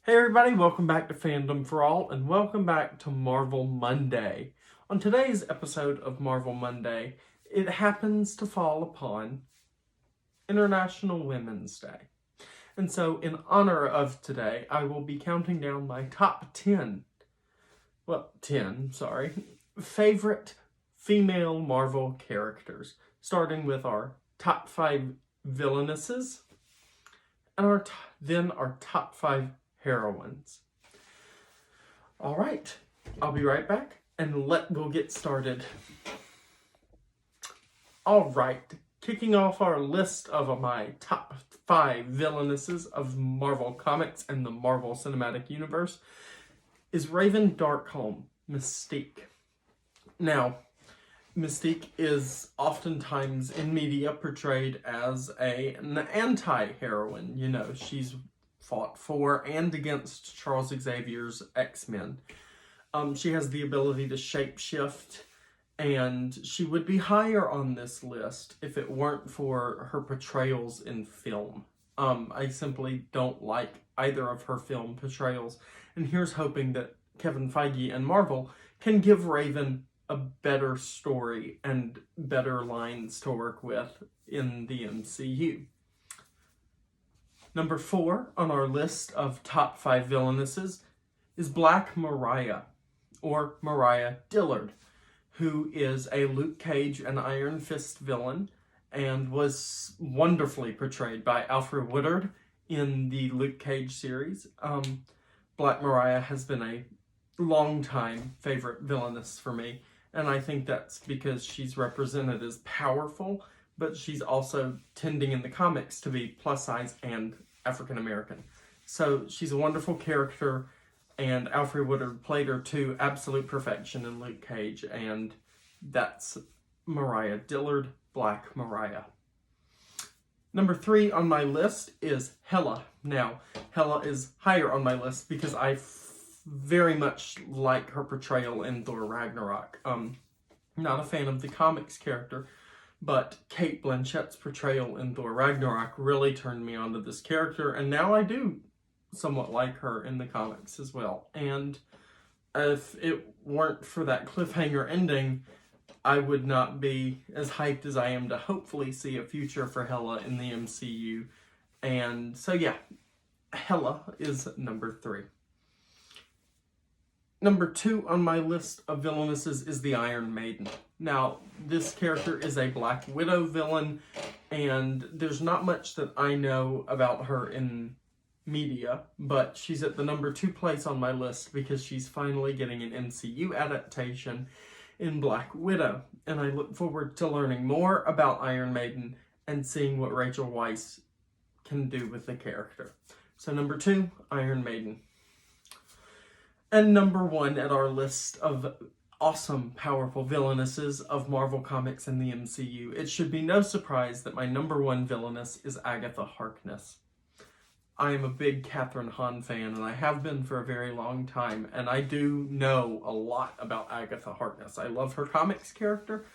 Hey everybody, welcome back to Fandom for All, and welcome back to Marvel Monday. On today's episode of Marvel Monday, it happens to fall upon International Women's Day. And so, in honor of today, I will be counting down my top 10 favorite female Marvel characters, starting with our top 5 villainesses, and then our top 5 heroines. All right, I'll be right back and we'll get started. All right, kicking off our list of my top 5 villainesses of Marvel Comics and the Marvel Cinematic Universe is Raven Darkholm, Mystique. Now, Mystique is oftentimes in media portrayed as an anti-heroine. You know, she's fought for and against Charles Xavier's X-Men. She has the ability to shapeshift, and she would be higher on this list if it weren't for her portrayals in film. I simply don't like either of her film portrayals, and here's hoping that Kevin Feige and Marvel can give Raven a better story and better lines to work with in the MCU. Number 4 on our list of top 5 villainesses is Black Mariah, or Mariah Dillard, who is a Luke Cage and Iron Fist villain and was wonderfully portrayed by Alfred Woodard in the Luke Cage series. Black Mariah has been a long-time favorite villainess for me, and I think that's because she's represented as powerful, but she's also tending in the comics to be plus size and African American. So she's a wonderful character, and Alfred Woodard played her to absolute perfection in Luke Cage, and that's Mariah Dillard, Black Mariah. Number 3 on my list is Hela. Now, Hela is higher on my list because I very much like her portrayal in Thor Ragnarok. Not a fan of the comics character, but Cate Blanchett's portrayal in Thor Ragnarok really turned me onto this character, and now I do somewhat like her in the comics as well. And if it weren't for that cliffhanger ending, I would not be as hyped as I am to hopefully see a future for Hela in the MCU. And so yeah, Hela is number 3. Number 2 on my list of villainesses is the Iron Maiden. Now, this character is a Black Widow villain, and there's not much that I know about her in media, but she's at the number 2 place on my list because she's finally getting an MCU adaptation in Black Widow, and I look forward to learning more about Iron Maiden and seeing what Rachel Weisz can do with the character. So number 2, Iron Maiden. And number 1 at our list of awesome, powerful villainesses of Marvel Comics and the MCU, it should be no surprise that my number 1 villainess is Agatha Harkness. I am a big Kathryn Hahn fan, and I have been for a very long time, and I do know a lot about Agatha Harkness. I love her comics character.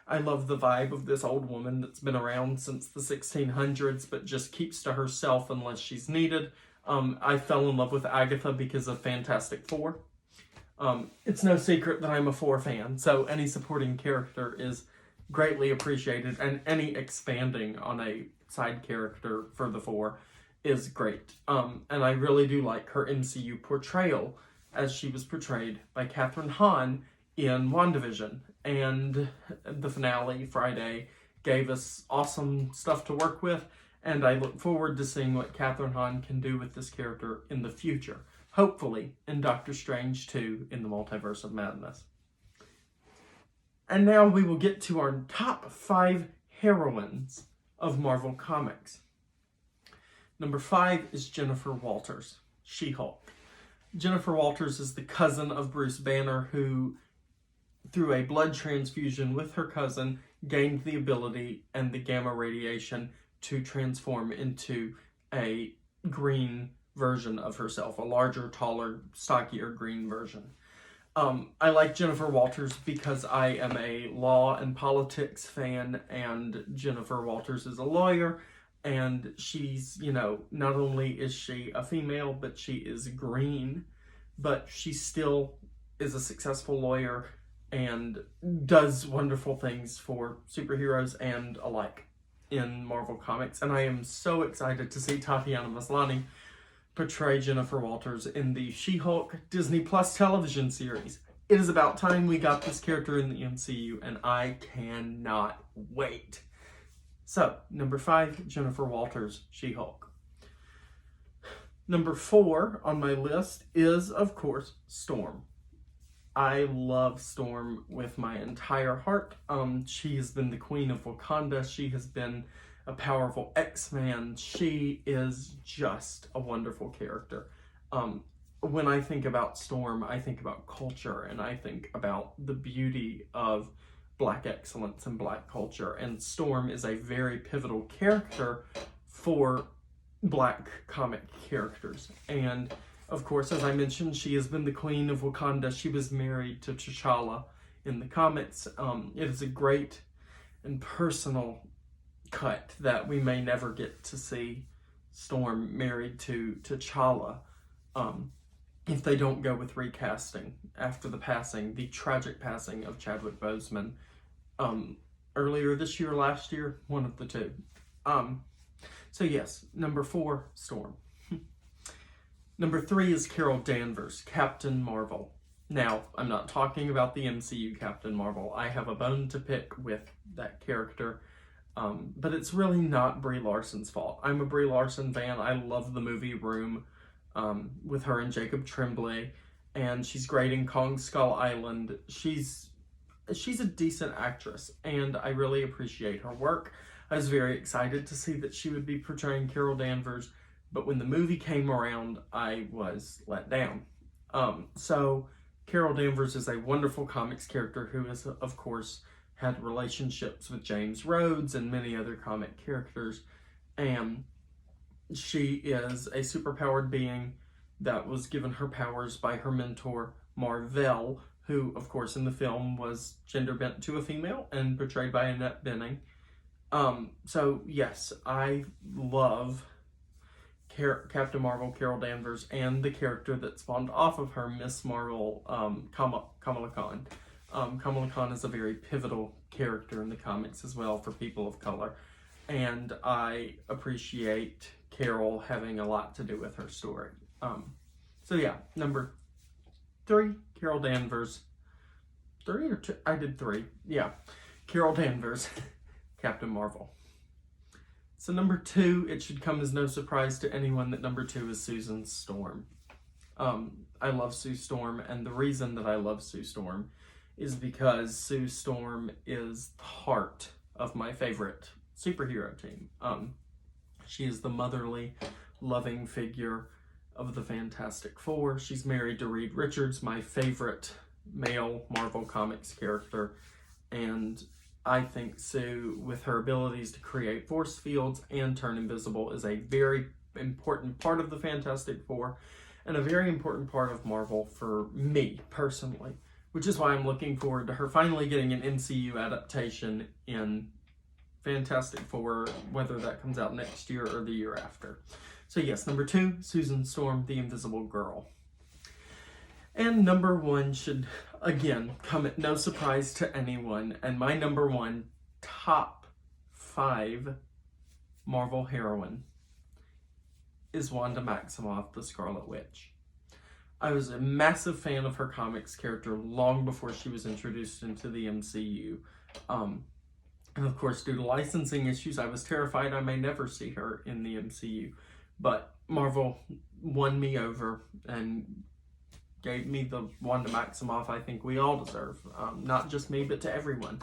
I love the vibe of this old woman that's been around since the 1600s, but just keeps to herself unless she's needed. I fell in love with Agatha because of Fantastic Four. It's no secret that I'm a Four fan, so any supporting character is greatly appreciated, and any expanding on a side character for the Four is great. And I really do like her MCU portrayal as she was portrayed by Kathryn Hahn in WandaVision. And the finale Friday gave us awesome stuff to work with, and I look forward to seeing what Kathryn Hahn can do with this character in the future. Hopefully in Doctor Strange 2 in the Multiverse of Madness. And now we will get to our top 5 heroines of Marvel Comics. Number 5 is Jennifer Walters, She-Hulk. Jennifer Walters is the cousin of Bruce Banner, who, through a blood transfusion with her cousin, gained the ability and the gamma radiation to transform into a green version of herself, a larger, taller, stockier green version. I like Jennifer Walters because I am a law and politics fan, and Jennifer Walters is a lawyer, And she's, you know, not only is she a female, but she is green, but she still is a successful lawyer and does wonderful things for superheroes and alike in Marvel Comics. And I am so excited to see Tatiana Maslany portray Jennifer Walters in the She-Hulk Disney Plus television series. It is about time we got this character in the MCU, and I cannot wait. So, number 5, Jennifer Walters, She-Hulk. Number 4 on my list is, of course, Storm. I love Storm with my entire heart. She has been the queen of Wakanda. She has been a powerful X-Man. She is just a wonderful character. When I think about Storm, I think about culture, and I think about the beauty of Black excellence and Black culture. And Storm is a very pivotal character for Black comic characters. And of course, as I mentioned, she has been the queen of Wakanda. She was married to T'Challa in the comics. It is a great and personal cut that we may never get to see Storm married to T'Challa if they don't go with recasting after the tragic passing of Chadwick Boseman earlier this year, last year, one of the two. So yes, number 4, Storm. Number 3 is Carol Danvers, Captain Marvel. Now, I'm not talking about the MCU Captain Marvel. I have a bone to pick with that character, but it's really not Brie Larson's fault. I'm a Brie Larson fan. I love the movie Room with her and Jacob Tremblay, and she's great in Kong Skull Island. She's a decent actress, and I really appreciate her work. I was very excited to see that she would be portraying Carol Danvers, but when the movie came around, I was let down. So Carol Danvers is a wonderful comics character who has, of course, had relationships with James Rhodes and many other comic characters, and she is a superpowered being that was given her powers by her mentor, Mar-Vell, who, of course, in the film was gender bent to a female and portrayed by Annette Bening. So, yes, I love Captain Marvel, Carol Danvers, and the character that spawned off of her, Miss Marvel, Kamala Khan. Kamala Khan is a very pivotal character in the comics as well for people of color, and I appreciate Carol having a lot to do with her story. So yeah, number 3, Carol Danvers. 3 or 2? I did 3. Yeah, Carol Danvers, Captain Marvel. So number 2, it should come as no surprise to anyone that number 2 is Susan Storm. I love Sue Storm, and the reason that I love Sue Storm is because Sue Storm is the heart of my favorite superhero team. She is the motherly, loving figure of the Fantastic Four. She's married to Reed Richards, my favorite male Marvel Comics character, and I think Sue, with her abilities to create force fields and turn invisible, is a very important part of the Fantastic Four and a very important part of Marvel for me personally, which is why I'm looking forward to her finally getting an MCU adaptation in Fantastic Four, whether that comes out next year or the year after. So yes, number 2, Susan Storm, the Invisible Girl. And number 1 should, again, come at no surprise to anyone. And my number 1 top 5 Marvel heroine is Wanda Maximoff, the Scarlet Witch. I was a massive fan of her comics character long before she was introduced into the MCU. And of course, due to licensing issues, I was terrified I may never see her in the MCU. But Marvel won me over and gave me the Wanda Maximoff I think we all deserve. Not just me, but to everyone.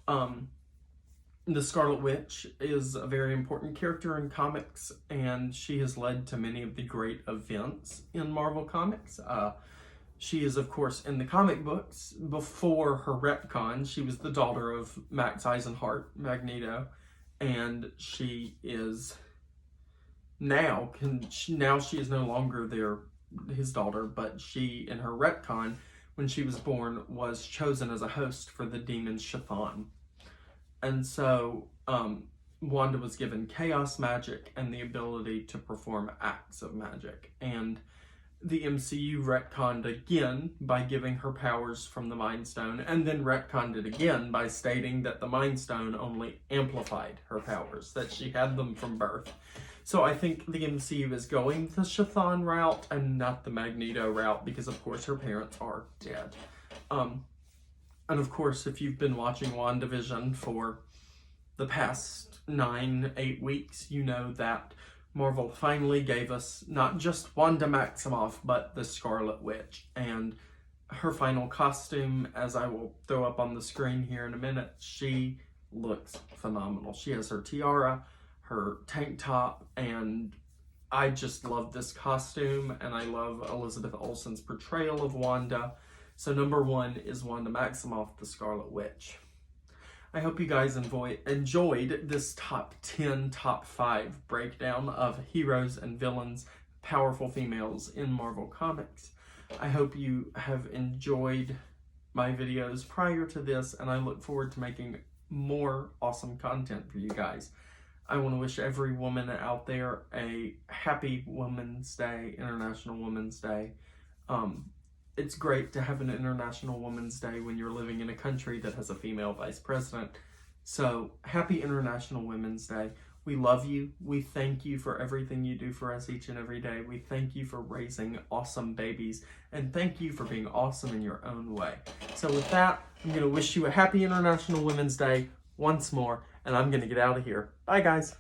The Scarlet Witch is a very important character in comics, and she has led to many of the great events in Marvel Comics. She is, of course, in the comic books, before her retcon, she was the daughter of Max Eisenhart, Magneto, and she is now she is no longer his daughter, but she, in her retcon, when she was born, was chosen as a host for the demon Chthon. And so, Wanda was given chaos magic and the ability to perform acts of magic. And the MCU retconned again by giving her powers from the Mind Stone, and then retconned it again by stating that the Mind Stone only amplified her powers, that she had them from birth. So I think the MCU is going the Chthon route and not the Magneto route, because of course her parents are dead. And of course, if you've been watching WandaVision for the past 9-8 weeks, you know that Marvel finally gave us not just Wanda Maximoff, but the Scarlet Witch. And her final costume, as I will throw up on the screen here in a minute, she looks phenomenal. She has her tiara, her tank top, and I just love this costume, and I love Elizabeth Olsen's portrayal of Wanda. So number 1 is Wanda Maximoff, the Scarlet Witch. I hope you guys enjoyed this top 10, top 5 breakdown of heroes and villains, powerful females in Marvel Comics. I hope you have enjoyed my videos prior to this, and I look forward to making more awesome content for you guys. I want to wish every woman out there a happy Women's Day, International Women's Day. It's great to have an International Women's Day when you're living in a country that has a female vice president. So, happy International Women's Day. We love you. We thank you for everything you do for us each and every day. We thank you for raising awesome babies. And thank you for being awesome in your own way. So with that, I'm going to wish you a happy International Women's Day once more. And I'm going to get out of here. Bye, guys.